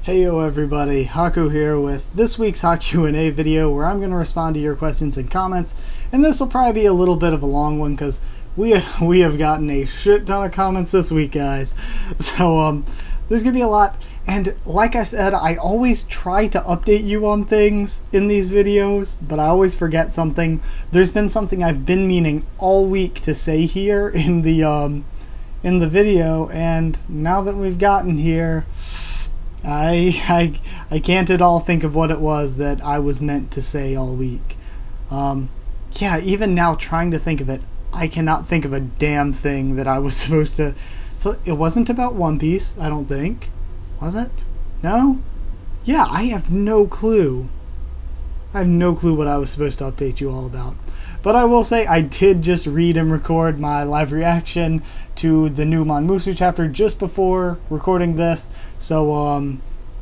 Heyo everybody, Haku here with this week's HaQ&A video where I'm going to respond to your questions and comments, and this will probably be a little bit of a long one because we have gotten a shit ton of comments this week, guys. So there's going to be a lot, and like I said, I always try to update you on things in these videos, but I always forget something. There's been something I've been meaning all week to say here in the video, and now that we've gotten here, I can't at all think of what it was that I was meant to say all week. Yeah, even now trying to think of it, I cannot think of a damn thing that I was supposed to... So it wasn't about One Piece, I don't think. Was it? No? Yeah, I have no clue. I have no clue what I was supposed to update you all about. But I will say I did just read and record my live reaction to the new MonMusu chapter just before recording this. So,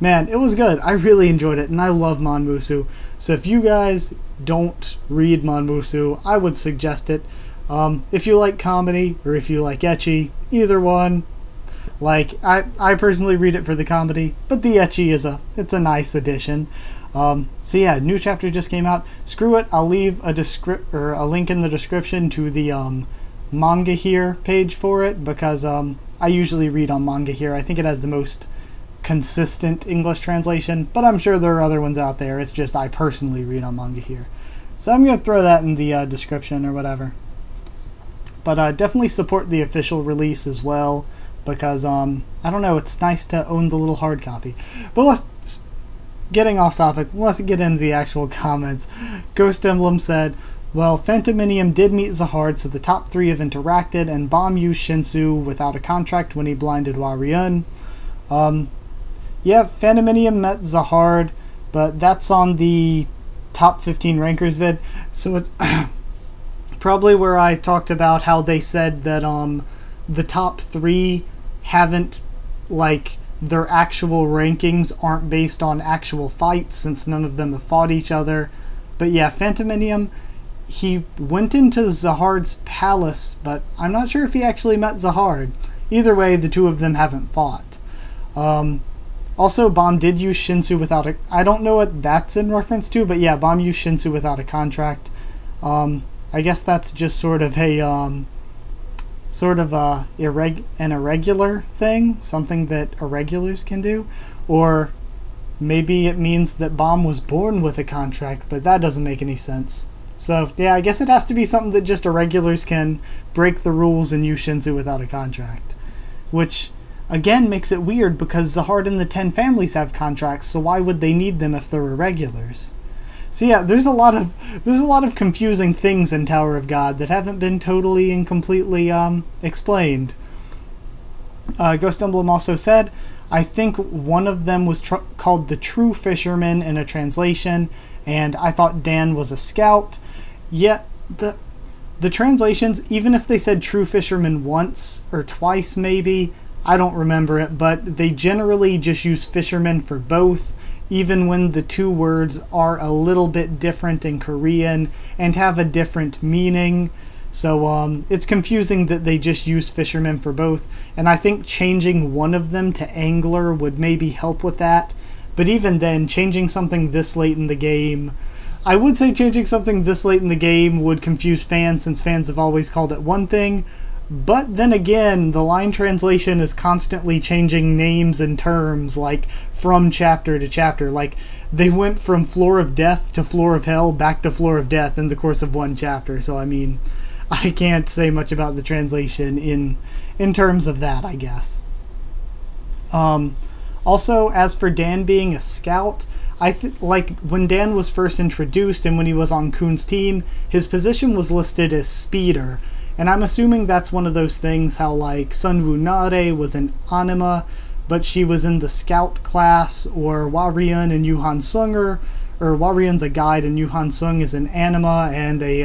man, it was good. I really enjoyed it, and I love MonMusu. So if you guys don't read MonMusu, I would suggest it. If you like comedy, or if you like ecchi, either one. Like, I personally read it for the comedy, but the ecchi it's a nice addition. So yeah, new chapter just came out. Screw it, I'll leave a link in the description to the Manga Here page for it, because I usually read on Manga Here. I think it has the most consistent English translation, but I'm sure there are other ones out there. It's just I personally read on Manga Here. So I'm going to throw that in the description or whatever. But definitely support the official release as well, because I don't know, it's nice to own the little hard copy. But getting off topic, let's get into the actual comments. Ghost Emblem said, well, Phantominium did meet Zahard, so the top three have interacted, and Bomb used Shinsu without a contract when he blinded Waryun. Yeah, Phantominium met Zahard, but that's on the top 15 rankers vid, so it's probably where I talked about how they said that the top three haven't, like, their actual rankings aren't based on actual fights since none of them have fought each other. But yeah, Phantominium, he went into Zahard's palace, but I'm not sure if he actually met Zahard. Either way, the two of them haven't fought. Also, Bomb did use Shinsu without a... I don't know what that's in reference to, but yeah, Bomb used Shinsu without a contract. I guess that's just sort of a... an irregular thing, something that irregulars can do, or maybe it means that Bomb was born with a contract, but that doesn't make any sense. So yeah, I guess it has to be something that just irregulars can break the rules and use Shinsu without a contract, which again makes it weird because Zahard and the 10 families have contracts, so why would they need them if they're irregulars? So yeah, there's a lot of confusing things in Tower of God that haven't been totally and completely explained. Ghost Emblem also said, I think one of them was called the True Fisherman in a translation, and I thought Dan was a scout. Yet the translations, even if they said True Fisherman once or twice maybe, I don't remember it, but they generally just use fisherman for both, even when the two words are a little bit different in Korean and have a different meaning. So it's confusing that they just use fisherman for both, and I think changing one of them to angler would maybe help with that. But even then, changing something this late in the game, I would say changing something this late in the game would confuse fans, since fans have always called it one thing. But then again, the line translation is constantly changing names and terms, like, from chapter to chapter. Like, they went from Floor of Death to Floor of Hell back to Floor of Death in the course of one chapter. So, I mean, I can't say much about the translation in terms of that, I guess. Also, as for Dan being a scout, like, when Dan was first introduced and when he was on Kuhn's team, his position was listed as speeder. And I'm assuming that's one of those things how, like, Sunwoo Nare was an anima, but she was in the scout class, or Waryun and Yuhan Sung or Waryun's a guide and Yuhan Sung is an anima and a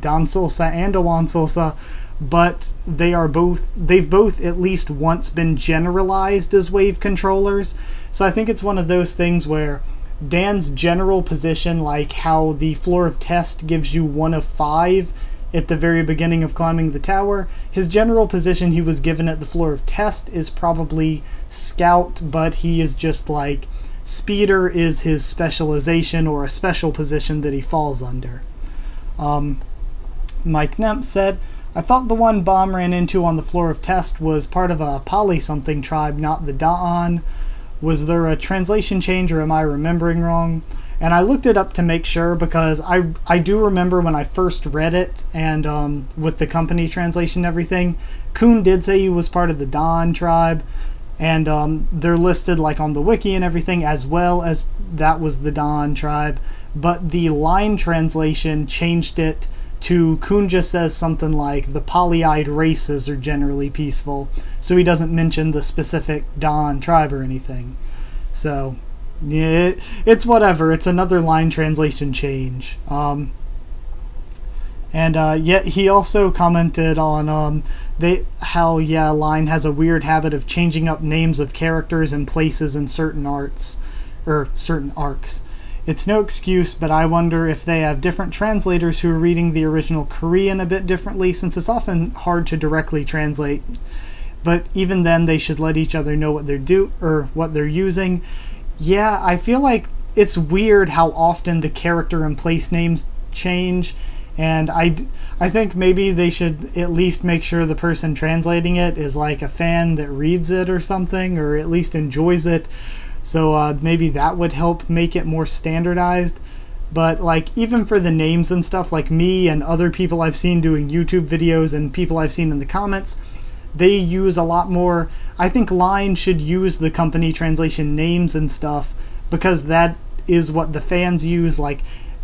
Dansulsa and a Wansulsa, but they've both at least once been generalized as wave controllers. So I think it's one of those things where Dan's general position, like how the Floor of Test gives you 1 of 5, at the very beginning of climbing the tower. His general position he was given at the floor of test is probably scout, but he is just like speeder is his specialization or a special position that he falls under. Mike Nemp said, I thought the one Bomb ran into on the floor of test was part of a Poly something tribe, not the Da'an. Was there a translation change or am I remembering wrong? And I looked it up to make sure because I do remember when I first read it and with the company translation and everything, Kuhn did say he was part of the Da'an tribe, and they're listed like on the wiki and everything as well as that was the Da'an tribe, but the line translation changed it to Kuhn just says something like the poly-eyed races are generally peaceful, so he doesn't mention the specific Da'an tribe or anything. So yeah, it's whatever. It's another line translation change. Yet he also commented on how Line has a weird habit of changing up names of characters and places in certain arcs. It's no excuse, but I wonder if they have different translators who are reading the original Korean a bit differently, since it's often hard to directly translate. But even then, they should let each other know what they're using. Yeah, I feel like it's weird how often the character and place names change, and I think maybe they should at least make sure the person translating it is like a fan that reads it or something, or at least enjoys it. So maybe that would help make it more standardized. But like even for the names and stuff, like me and other people I've seen doing YouTube videos and people I've seen in the comments, they use a lot more. I think Line should use the company translation names and stuff because that is what the fans use. Like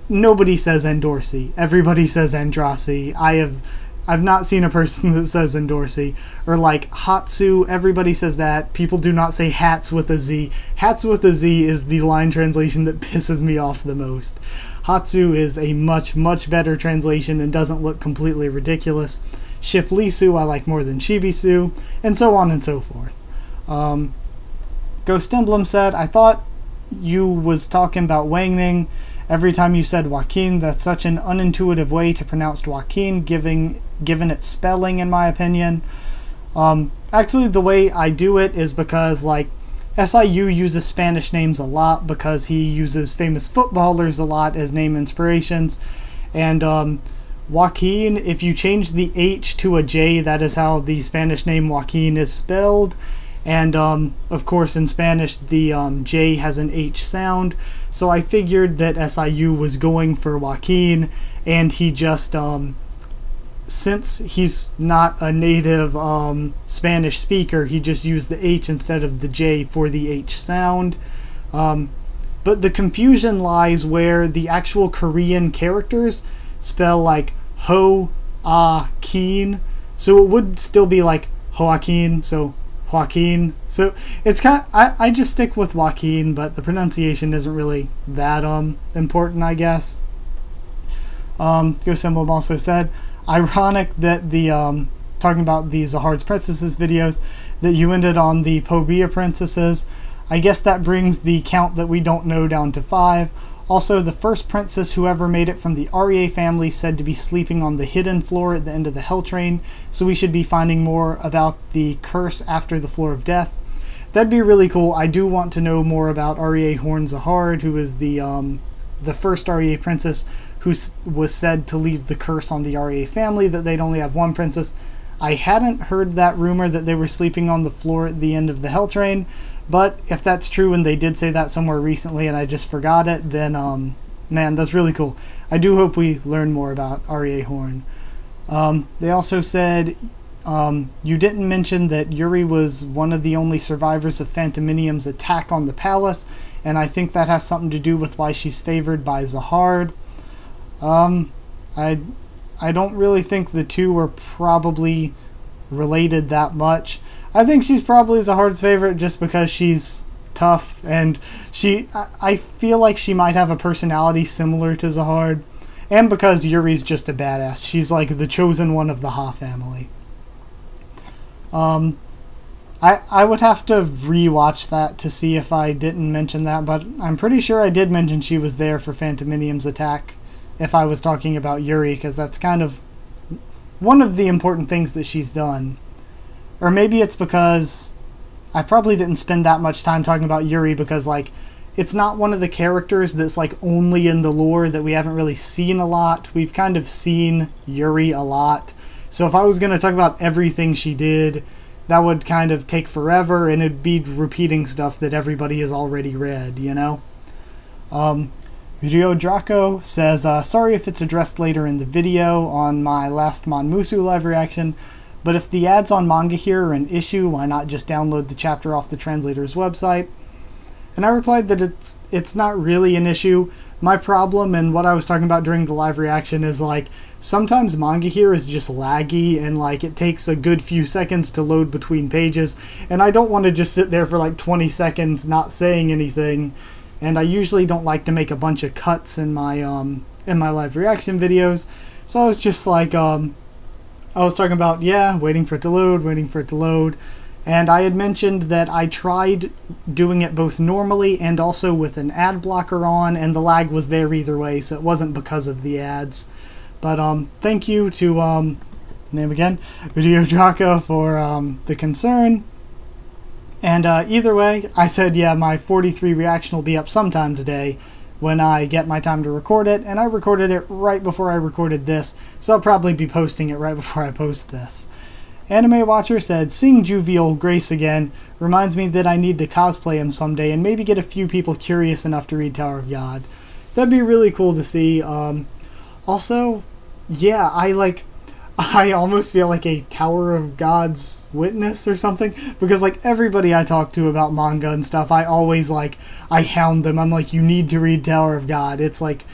nobody says Endorsi, everybody says Andrasi. I've not seen a person that says Endorsi. Or like Hatsu, everybody says that. People do not say hats with a Z. Hats with a Z is the line translation that pisses me off the most. Hatsu is a much, much better translation and doesn't look completely ridiculous. Shiplisu I like more than Shibisu, and so on and so forth. Ghost Emblem said, I thought you was talking about Wangning. Every time you said Joaquin, that's such an unintuitive way to pronounce Joaquin, given its spelling, in my opinion. Actually, the way I do it is because, like, SIU uses Spanish names a lot because he uses famous footballers a lot as name inspirations. And Joaquin, if you change the H to a J, that is how the Spanish name Joaquin is spelled. And of course in Spanish the J has an H sound, so I figured that SIU was going for Joaquin, and he just since he's not a native Spanish speaker, he just used the H instead of the J for the H sound. But the confusion lies where the actual Korean characters spell like Ho-A-Keen, so it would still be like Joaquin, so Joaquin. So it's kind of, I just stick with Joaquin, but the pronunciation isn't really that important, I guess. Ghost Emblem also said, ironic that the talking about the Zahard's Princesses videos, that you ended on the Pobia Princesses. I guess that brings the count that we don't know down to 5. Also, the first princess who ever made it from the REA family said to be sleeping on the hidden floor at the end of the Hell Train, so we should be finding more about the curse after the Floor of Death. That'd be really cool. I do want to know more about REA Horn Zahard, who is the first REA princess who was said to leave the curse on the REA family, that they'd only have one princess. I hadn't heard that rumor that they were sleeping on the floor at the end of the Hell Train, but if that's true and they did say that somewhere recently and I just forgot it, then man, that's really cool. I do hope we learn more about REA Horn. They also said you didn't mention that Yuri was one of the only survivors of Phantominium's attack on the palace, and I think that has something to do with why she's favored by Zahard. I don't really think the two are probably related that much. I think she's probably Zahard's favorite just because she's tough, and I feel like she might have a personality similar to Zahard, and because Yuri's just a badass. She's like the chosen one of the Ha family. I would have to rewatch that to see if I didn't mention that, but I'm pretty sure I did mention she was there for Phantominium's attack if I was talking about Yuri, because that's kind of one of the important things that she's done. Or maybe it's because I probably didn't spend that much time talking about Yuri because, like, it's not one of the characters that's, like, only in the lore that we haven't really seen a lot. We've kind of seen Yuri a lot. So if I was going to talk about everything she did, that would kind of take forever, and it'd be repeating stuff that everybody has already read, you know? Rio Draco says, sorry if it's addressed later in the video on my last MonMusu live reaction, but if the ads on Manga Here are an issue, why not just download the chapter off the translator's website? And I replied that it's not really an issue. My problem, and what I was talking about during the live reaction, is like sometimes Manga Here is just laggy and like it takes a good few seconds to load between pages, and I don't want to just sit there for like 20 seconds not saying anything. And I usually don't like to make a bunch of cuts in my live reaction videos. So I was just like I was talking about, waiting for it to load. And I had mentioned that I tried doing it both normally and also with an ad blocker on, and the lag was there either way, so it wasn't because of the ads. But thank you to, name again, Video Draco for the concern. And either way, I said, my 43 reaction will be up sometime today when I get my time to record it, and I recorded it right before I recorded this, so I'll probably be posting it right before I post this. Anime Watcher said, seeing Juvial Grace again reminds me that I need to cosplay him someday and maybe get a few people curious enough to read Tower of God. That'd be really cool to see. Also, I almost feel like a Tower of God's witness or something, because like everybody I talk to about manga and stuff, I always I hound them. I'm like, you need to read Tower of God. It's like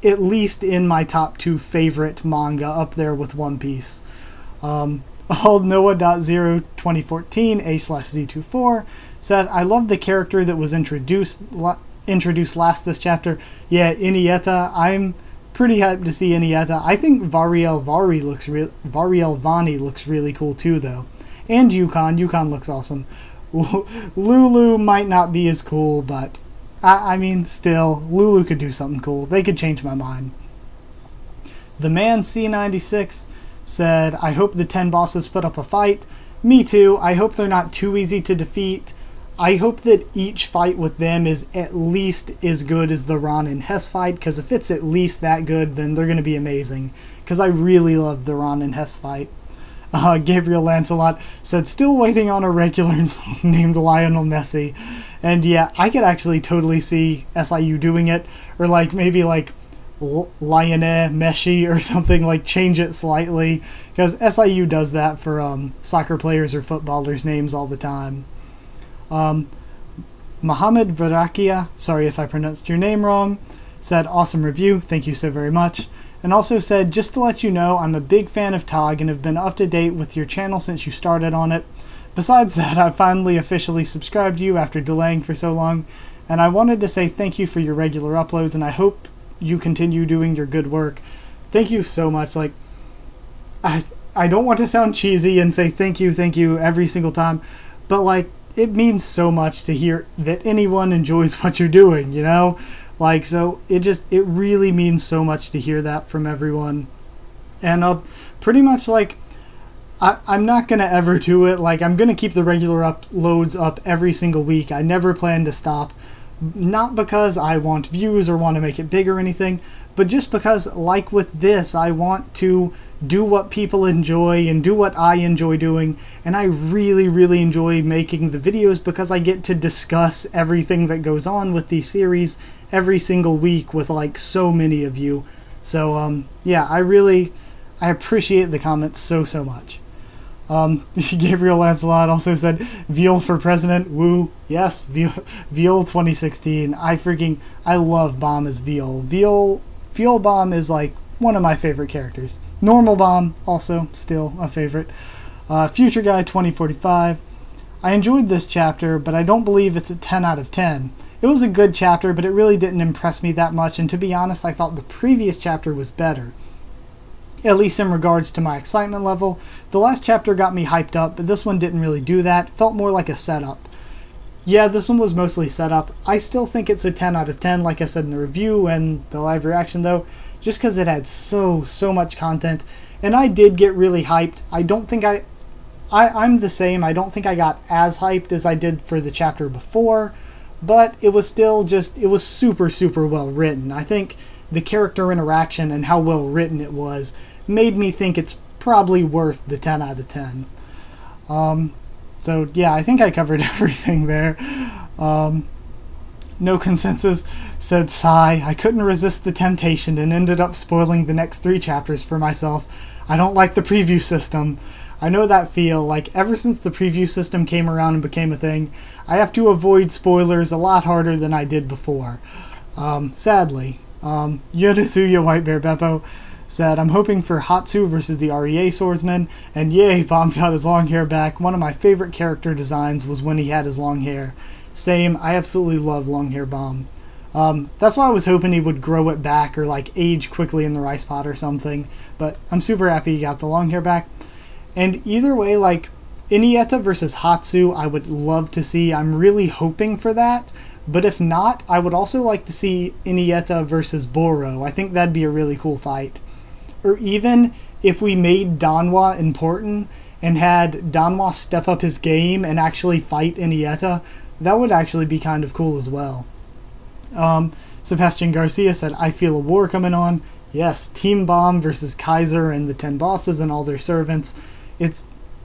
at least in my top 2 favorite manga, up there with One Piece. AllNoah.02014 A/Z24 said, I love the character that was introduced last this chapter. Yeah, Inieta. I'm pretty hyped to see Inieta. I think Variel Vani looks really cool too, though. And Yukon looks awesome. Lulu might not be as cool, but I mean, still, Lulu could do something cool. They could change my mind. The Man C96 said, I hope the 10 bosses put up a fight. Me too. I hope they're not too easy to defeat. I hope that each fight with them is at least as good as the Ron and Hess fight, because if it's at least that good, then they're going to be amazing, because I really love the Ron and Hess fight. Gabriel Lancelot said, still waiting on a regular named Lionel Messi. And yeah, I could actually totally see SIU doing it, or maybe Lionel Messi or something, change it slightly, because SIU does that for soccer players or footballers' names all the time. Mohammed Varakia, sorry if I pronounced your name wrong, said, awesome review, thank you so very much. And also said, just to let you know, I'm a big fan of ToG and have been up to date with your channel since you started on it. Besides that, I finally officially subscribed to you after delaying for so long, and I wanted to say thank you for your regular uploads, and I hope you continue doing your good work. Thank you so much. I don't want to sound cheesy and say thank you every single time, but it means so much to hear that anyone enjoys what you're doing, you know? So it really means so much to hear that from everyone. And pretty much I'm not going to ever do it. I'm going to keep the regular uploads up every single week. I never plan to stop. Not because I want views or want to make it big or anything, but just because, with this, I want to do what people enjoy and do what I enjoy doing, and I really, really enjoy making the videos because I get to discuss everything that goes on with these series every single week with, so many of you. So, yeah, I appreciate the comments so much. Gabriel Lancelot also said, Veal for president, woo. Yes, Veal 2016. I love Bomb as Veal. Veal Bomb is one of my favorite characters. Normal Bomb, also still a favorite. Future Guy 2045. I enjoyed this chapter, but I don't believe it's a 10 out of 10. It was a good chapter, but it really didn't impress me that much, and to be honest, I thought the previous chapter was better. At least in regards to my excitement level. The last chapter got me hyped up, but this one didn't really do that. Felt more like a setup. Yeah, this one was mostly setup. I still think it's a 10 out of 10, like I said in the review and the live reaction, though. just because it had so much content. And I did get really hyped. I don't think I'm the same. I don't think I got as hyped as I did for the chapter before, but it was still it was super well written. I think the character interaction and how well written it was made me think it's probably worth the 10 out of 10. So yeah, I think I covered everything there. No Consensus said, sigh, I couldn't resist the temptation and ended up spoiling the next 3 chapters for myself. I don't like the preview system. I know that feel. Like, ever since the preview system came around and became a thing, I have to avoid spoilers a lot harder than I did before. Sadly. Yodazuya White Bear Beppo said, I'm hoping for Hatsu versus the REA swordsman, and yay, Bomb got his long hair back. One of my favorite character designs was when he had his long hair. Same, I absolutely love long hair Bomb. That's why I was hoping he would grow it back or like age quickly in the rice pot or something, but I'm super happy he got the long hair back. And either way, like, Inieta versus Hatsu, I would love to see. I'm really hoping for that. But if not, I would also like to see Inieta versus Boro. I think that'd be a really cool fight. Or even if we made Danwa important and had Danwa step up his game and actually fight Inieta, that would actually be kind of cool as well. Sebastian Garcia said, I feel a war coming on. Yes, Team Bomb versus Kaiser and the 10 bosses and all their servants.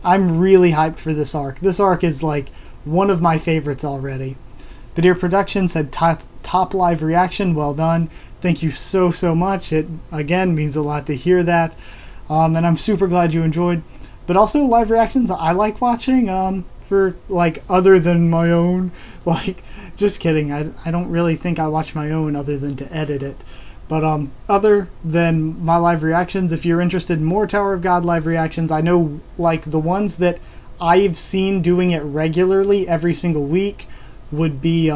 I'm really hyped for this arc. This arc is like one of my favorites already. Badir Productions said, top live reaction, well done. Thank you so much. It, again, means a lot to hear that. And I'm super glad you enjoyed. But also live reactions I like watching for, like, other than my own. Like, just kidding. I don't really think I watch my own other than to edit it. But other than my live reactions, if you're interested in more Tower of God live reactions, I know, like, the ones that I've seen doing it regularly every single week would be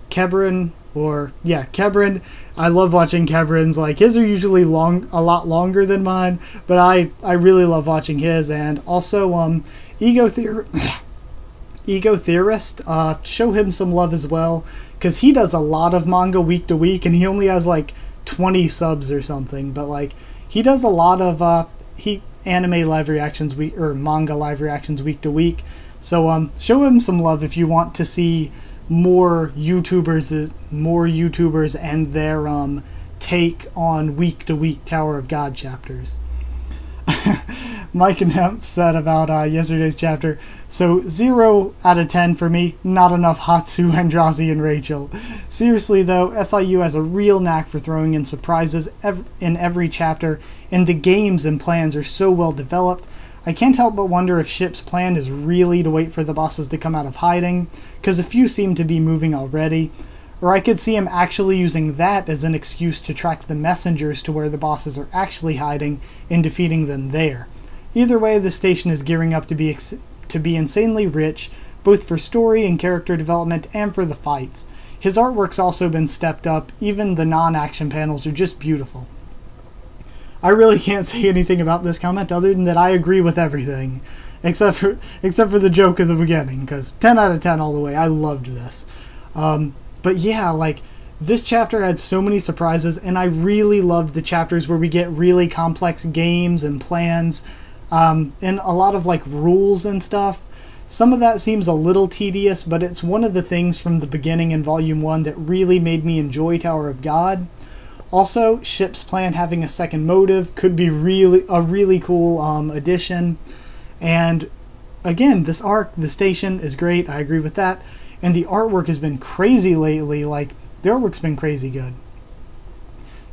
Kebrin, Kebrin. I love watching Kebrin's. Like, his are usually a lot longer than mine, but I really love watching his. And also Ego Theorist, show him some love as well, because he does a lot of manga week to week, and he only has like 20 subs or something, but like he does a lot of anime live reactions or manga live reactions week to week. So show him some love if you want to see more YouTubers and their take on week to week Tower of God chapters. Mike and Hemp said about yesterday's chapter, so 0 out of 10 for me, not enough Hatsu, Andrazi, and Rachel. Seriously though, SIU has a real knack for throwing in surprises in every chapter, and the games and plans are so well developed. I can't help but wonder if Ship's plan is really to wait for the bosses to come out of hiding, because a few seem to be moving already. Or I could see him actually using that as an excuse to track the messengers to where the bosses are actually hiding and defeating them there. Either way, the station is gearing up to be insanely rich, both for story and character development and for the fights. His artwork's also been stepped up, even the non-action panels are just beautiful. I really can't say anything about this comment other than that I agree with everything, except for the joke at the beginning, because 10 out of 10 all the way. I loved this. But yeah, like, this chapter had so many surprises, and I really loved the chapters where we get really complex games and plans, and a lot of, like, rules and stuff. Some of that seems a little tedious, but it's one of the things from the beginning in Volume 1 that really made me enjoy Tower of God. Also, Ship's plan having a second motive could be a really cool addition. And again, this arc, the station, is great. I agree with that. And the artwork has been crazy lately. Like, the artwork's been crazy good.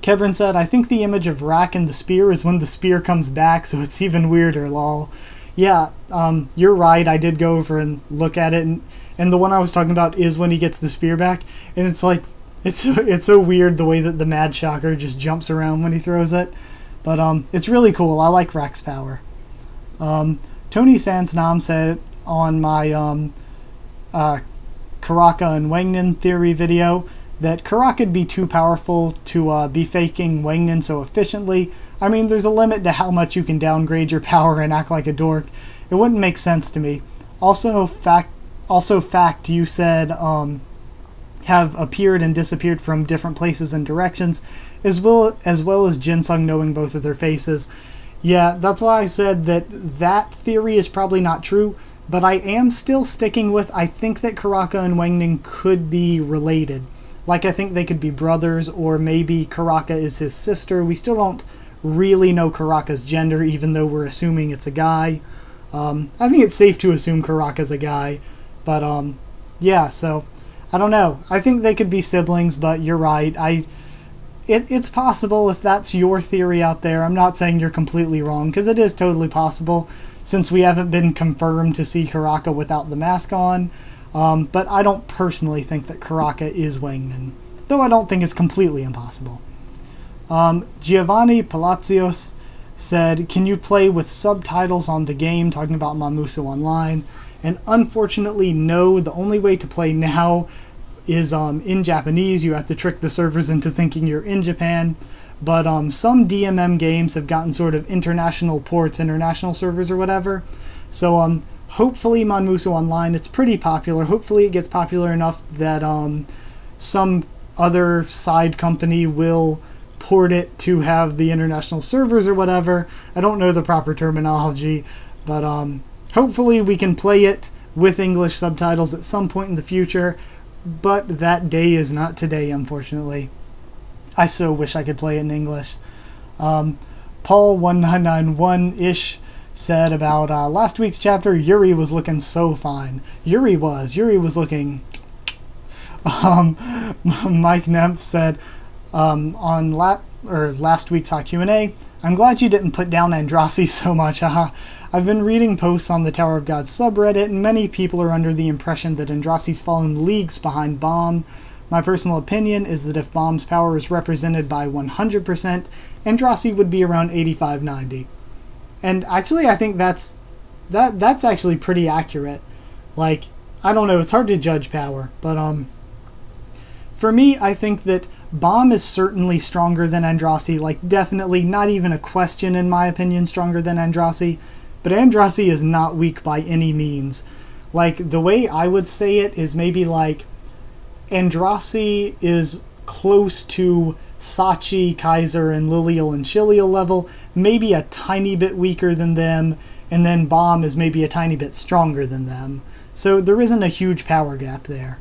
Kevin said, I think the image of Rack and the spear is when the spear comes back, so it's even weirder, lol. Yeah, you're right. I did go over and look at it. And the one I was talking about is when he gets the spear back. And it's like, it's so weird the way that the Mad Shocker just jumps around when he throws it. But it's really cool. I like Rack's power. Tony Sansnam said on my Karaka and Wangnan theory video that Karaka'd be too powerful to be faking Wangnan so efficiently. I mean, there's a limit to how much you can downgrade your power and act like a dork. It wouldn't make sense to me. Also, fact, you said have appeared and disappeared from different places and directions, as well as Jinsung knowing both of their faces. Yeah, that's why I said that theory is probably not true, but I am still sticking with, I think that Karaka and Wangning could be related. Like, I think they could be brothers, or maybe Karaka is his sister. We still don't really know Karaka's gender, even though we're assuming it's a guy. I think it's safe to assume Karaka's a guy, but yeah, so I don't know. I think they could be siblings, but you're right. It's possible if that's your theory out there. I'm not saying you're completely wrong, because it is totally possible, since we haven't been confirmed to see Karaka without the mask on. But I don't personally think that Karaka is Wangnan, though I don't think it's completely impossible. Giovanni Palacios said, can you play with subtitles on the game, talking about MonMusu Online? And unfortunately, no. The only way to play now is in Japanese. You have to trick the servers into thinking you're in Japan. But some DMM games have gotten sort of international ports, international servers or whatever. So hopefully MonMusu Online, it's pretty popular. Hopefully it gets popular enough that some other side company will port it to have the international servers or whatever. I don't know the proper terminology, but hopefully we can play it with English subtitles at some point in the future. But that day is not today, unfortunately. I so wish I could play it in English. Paul1991-ish said about last week's chapter, Yuri was looking so fine. Yuri was looking... Mike Nemp said on last week's HaQ&A, I'm glad you didn't put down Andrasi so much, haha. I've been reading posts on the Tower of God subreddit, and many people are under the impression that Andrasi's fallen leagues behind Bomb. My personal opinion is that if Bomb's power is represented by 100%, Andrasi would be around 85-90. And actually, I think that's actually pretty accurate. Like, I don't know, it's hard to judge power, but for me, I think that Bomb is certainly stronger than Andrasi, like definitely, not even a question in my opinion, stronger than Andrasi, but Andrasi is not weak by any means. Like, the way I would say it is maybe like Andrasi is close to Sachi, Kaiser, and Lilial and Shilial level, maybe a tiny bit weaker than them, and then Bomb is maybe a tiny bit stronger than them. So there isn't a huge power gap there.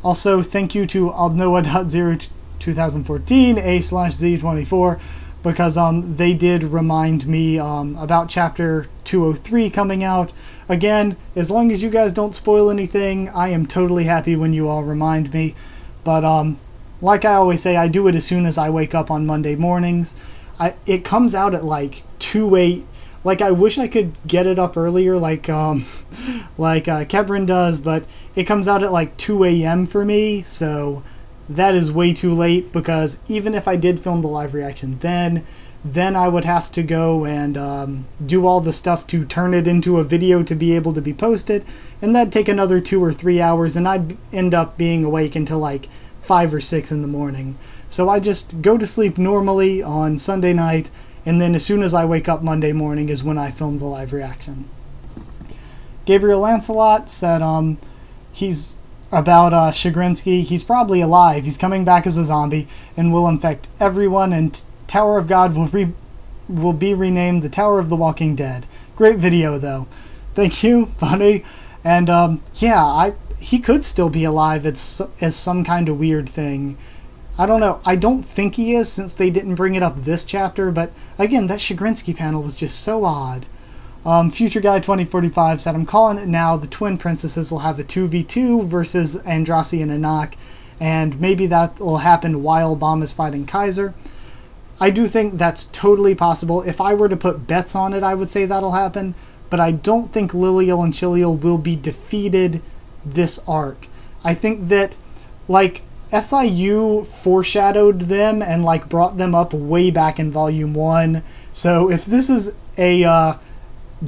Also, thank you to Aldnoah.02014, A/Z24, because they did remind me about Chapter 203 coming out. Again, as long as you guys don't spoil anything, I am totally happy when you all remind me. But like I always say, I do it as soon as I wake up on Monday mornings. It comes out at like 2-8. Like, I wish I could get it up earlier like Kebrin does, but it comes out at like 2 a.m. for me, so that is way too late, because even if I did film the live reaction then I would have to go and do all the stuff to turn it into a video to be able to be posted, and that'd take another 2 or 3 hours, and I'd end up being awake until like 5 or 6 in the morning. So I just go to sleep normally on Sunday night, and then as soon as I wake up Monday morning is when I film the live reaction. Gabriel Lancelot said he's about Chagrinsky. He's probably alive. He's coming back as a zombie and will infect everyone, and Tower of God will be renamed the Tower of the Walking Dead. Great video, though. Thank you, buddy. And yeah, he could still be alive as some kind of weird thing. I don't know. I don't think he is, since they didn't bring it up this chapter, but again, that Chagrinsky panel was just so odd. Future Guy 2045 said, I'm calling it now. The twin princesses will have a 2v2 versus Andrasi and Anak, and maybe that will happen while Bomb is fighting Kaiser. I do think that's totally possible. If I were to put bets on it, I would say that'll happen, but I don't think Lilial and Shilial will be defeated this arc. I think that, like, SIU foreshadowed them and like brought them up way back in Volume 1. So if this is a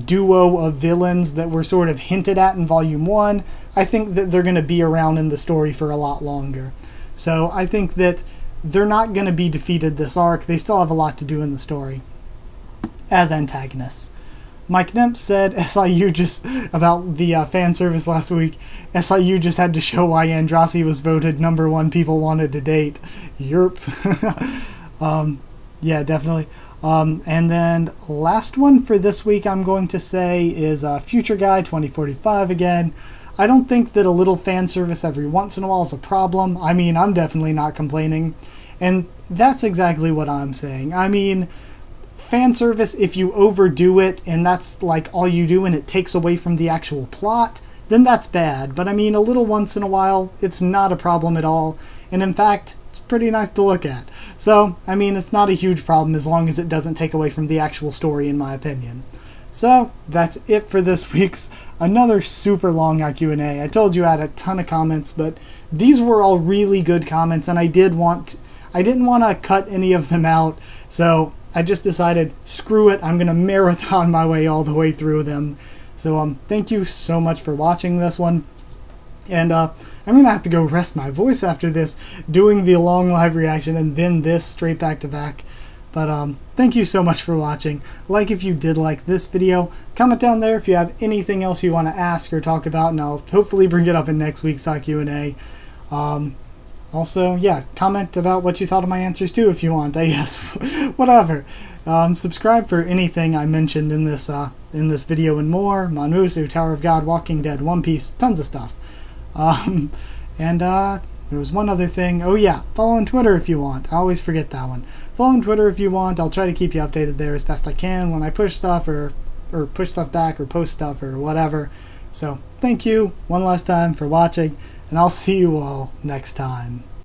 duo of villains that were sort of hinted at in Volume 1, I think that they're going to be around in the story for a lot longer. So I think that they're not going to be defeated this arc. They still have a lot to do in the story as antagonists. Mike Nemp said SIU just, about the fan service last week, SIU just had to show why Andrassy was voted #1 people wanted to date. Yerp. Yeah, definitely. And then last one for this week I'm going to say is Future Guy 2045 again. I don't think that a little fan service every once in a while is a problem. I mean, I'm definitely not complaining. And that's exactly what I'm saying. I mean, fan service, if you overdo it and that's like all you do and it takes away from the actual plot, then that's bad. But I mean, a little once in a while, it's not a problem at all. And in fact, it's pretty nice to look at. So, I mean, it's not a huge problem as long as it doesn't take away from the actual story, in my opinion. So, that's it for this week's another super long HaQ&A. I told you I had a ton of comments, but these were all really good comments, and I didn't want to cut any of them out, so I just decided, screw it, I'm going to marathon my way all the way through them. So thank you so much for watching this one. And I'm going to have to go rest my voice after this, doing the long live reaction and then this straight back to back. But thank you so much for watching. Like if you did like this video. Comment down there if you have anything else you want to ask or talk about, and I'll hopefully bring it up in next week's HaQ&A. Also, yeah, comment about what you thought of my answers too if you want, I guess. Whatever. Subscribe for anything I mentioned in this video and more. MonMusu, Tower of God, Walking Dead, One Piece, tons of stuff. There was one other thing. Oh yeah, follow on Twitter if you want. I always forget that one. Follow on Twitter if you want. I'll try to keep you updated there as best I can when I push stuff or push stuff back or post stuff or whatever. So thank you one last time for watching, and I'll see you all next time.